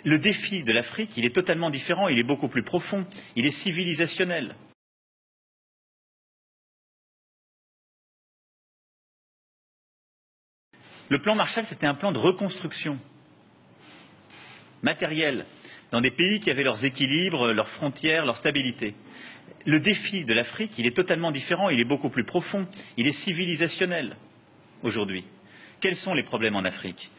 Le défi de l'Afrique, il est totalement différent, il est beaucoup plus profond, il est civilisationnel. Le plan Marshall, c'était un plan de reconstruction matérielle dans des pays qui avaient leurs équilibres, leurs frontières, leur stabilité. Le défi de l'Afrique, il est totalement différent, il est beaucoup plus profond, il est civilisationnel aujourd'hui. Quels sont les problèmes en Afrique?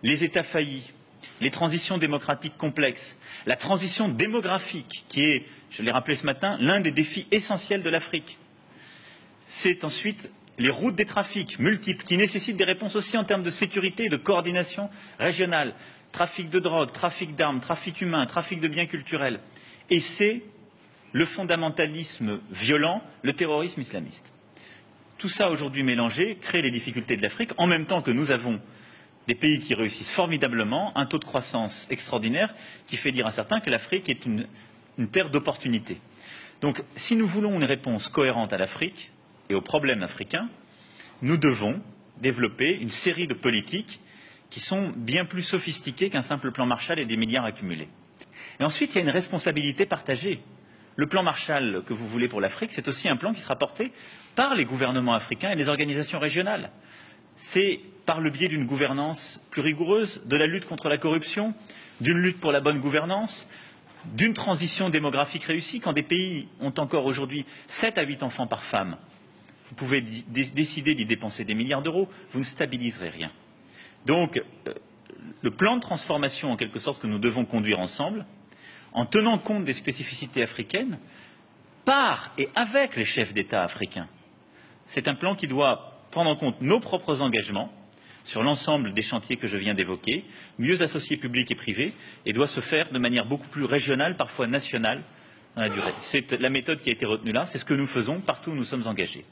Les États faillis, les transitions démocratiques complexes, la transition démographique qui est, je l'ai rappelé ce matin, l'un des défis essentiels de l'Afrique. C'est ensuite les routes des trafics multiples qui nécessitent des réponses aussi en termes de sécurité et de coordination régionale. Trafic de drogue, trafic d'armes, trafic humain, trafic de biens culturels. Et c'est le fondamentalisme violent, le terrorisme islamiste. Tout ça aujourd'hui mélangé crée les difficultés de l'Afrique, en même temps que nous avons des pays qui réussissent formidablement, un taux de croissance extraordinaire qui fait dire à certains que l'Afrique est une terre d'opportunités. Donc si nous voulons une réponse cohérente à l'Afrique et aux problèmes africains, nous devons développer une série de politiques qui sont bien plus sophistiquées qu'un simple plan Marshall et des milliards accumulés. Et ensuite, il y a une responsabilité partagée. Le plan Marshall que vous voulez pour l'Afrique, c'est aussi un plan qui sera porté par les gouvernements africains et les organisations régionales. C'est par le biais d'une gouvernance plus rigoureuse, de la lutte contre la corruption, d'une lutte pour la bonne gouvernance, d'une transition démographique réussie. Quand des pays ont encore aujourd'hui 7 à 8 enfants par femme, vous pouvez décider d'y dépenser des milliards d'euros, vous ne stabiliserez rien. Donc, le plan de transformation, en quelque sorte, que nous devons conduire ensemble, en tenant compte des spécificités africaines, par et avec les chefs d'État africains. C'est un plan qui doit prendre en compte nos propres engagements sur l'ensemble des chantiers que je viens d'évoquer, mieux associer public et privé, et doit se faire de manière beaucoup plus régionale, parfois nationale, dans la durée. C'est la méthode qui a été retenue là, c'est ce que nous faisons partout où nous sommes engagés.